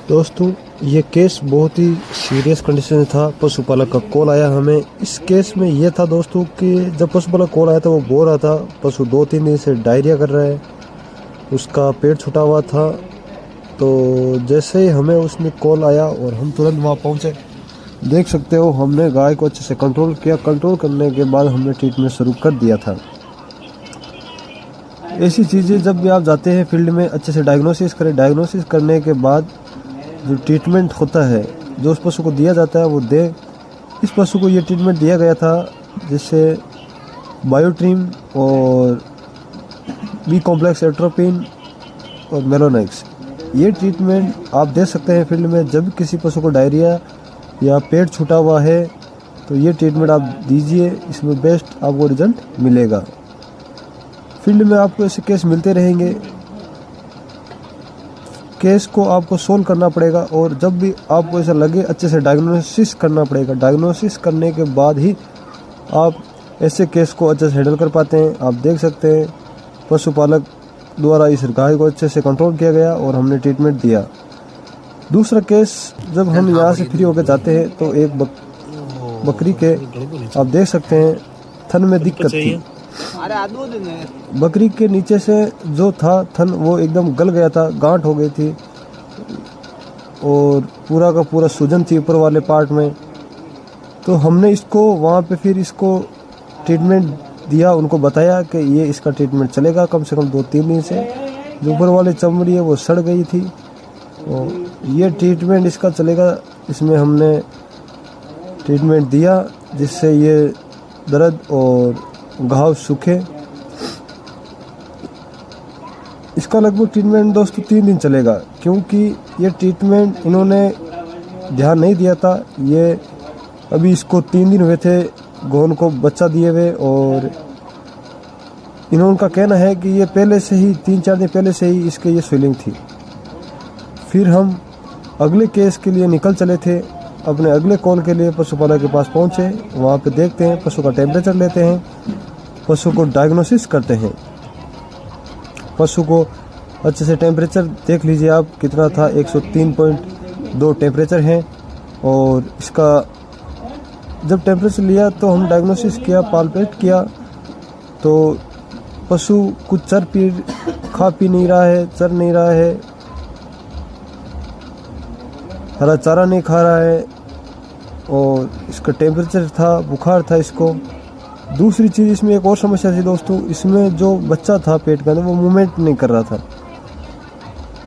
दोस्तों ये केस बहुत ही सीरियस कंडीशन में था। पशुपालक का कॉल आया हमें। इस केस में ये था दोस्तों कि जब पशुपालक कॉल आया था वो बोल रहा था पशु 2-3 दिन से डायरिया कर रहा है, उसका पेट छूटा हुआ था। तो जैसे ही हमें उसमें कॉल आया और हम तुरंत वहाँ पहुँचे। देख सकते हो हमने गाय को अच्छे से कंट्रोल किया। कंट्रोल करने के बाद हमने ट्रीटमेंट शुरू कर दिया था। ऐसी चीज़ें जब भी आप जाते हैं फील्ड में अच्छे से डायग्नोसिस करें। डायग्नोसिस करने के बाद जो ट्रीटमेंट होता है जो उस पशु को दिया जाता है वो दें। इस पशु को ये ट्रीटमेंट दिया गया था जिससे बायोट्रिम और बी कॉम्प्लेक्स एट्रोपिन और मेलोनेक्स, ये ट्रीटमेंट आप दे सकते हैं फील्ड में। जब किसी पशु को डायरिया या पेट छूटा हुआ है तो ये ट्रीटमेंट आप दीजिए, इसमें बेस्ट आपको रिजल्ट मिलेगा। फील्ड में आपको ऐसे केस मिलते रहेंगे। केस को आपको सोल्व करना पड़ेगा और जब भी आपको ऐसा लगे अच्छे से डायग्नोसिस करना पड़ेगा। डायग्नोसिस करने के बाद ही आप ऐसे केस को अच्छे से हैंडल कर पाते हैं। आप देख सकते हैं पशुपालक द्वारा इस गाय को अच्छे से कंट्रोल किया गया और हमने ट्रीटमेंट दिया। दूसरा केस, जब हम यहाँ से फ्री होकर जाते हैं तो एक बकरी के आप देख सकते हैं थन में दिक्कत थी। बकरी के नीचे से जो था थन वो एकदम गल गया था, गांठ हो गई थी और पूरा का पूरा सूजन थी ऊपर वाले पार्ट में। तो हमने इसको वहाँ पे फिर इसको ट्रीटमेंट दिया, उनको बताया कि ये इसका ट्रीटमेंट चलेगा कम से कम 2-3 दिन से। जो ऊपर वाली चमड़ी है वो सड़ गई थी और ये ट्रीटमेंट इसका चलेगा। इसमें हमने ट्रीटमेंट दिया जिससे ये दर्द और घाव सूखे। इसका लगभग ट्रीटमेंट दोस्तों 3 दिन चलेगा, क्योंकि ये ट्रीटमेंट इन्होंने ध्यान नहीं दिया था। ये अभी इसको 3 दिन हुए थे गोन को बच्चा दिए हुए और इन्होंने कहना है कि ये पहले से ही 3-4 दिन पहले से ही इसके ये स्वेलिंग थी। फिर हम अगले केस के लिए निकल चले थे। अपने अगले कॉल के लिए पशुपालक के पास पहुँचे। वहाँ पे देखते हैं, पशु का टेम्परेचर लेते हैं, पशु को डायग्नोसिस करते हैं। पशु को अच्छे से टेम्परेचर देख लीजिए आप कितना था, 103.2 टेम्परेचर है। और इसका जब टेम्परेचर लिया तो हम डायग्नोसिस किया, पालपेट किया तो पशु कुछ खा पी नहीं रहा है, चर नहीं रहा है, हरा चारा नहीं खा रहा है और इसका टेम्परेचर था, बुखार था इसको। दूसरी चीज़ इसमें एक और समस्या थी दोस्तों, इसमें जो बच्चा था पेट के अंदर वो मूवमेंट नहीं कर रहा था।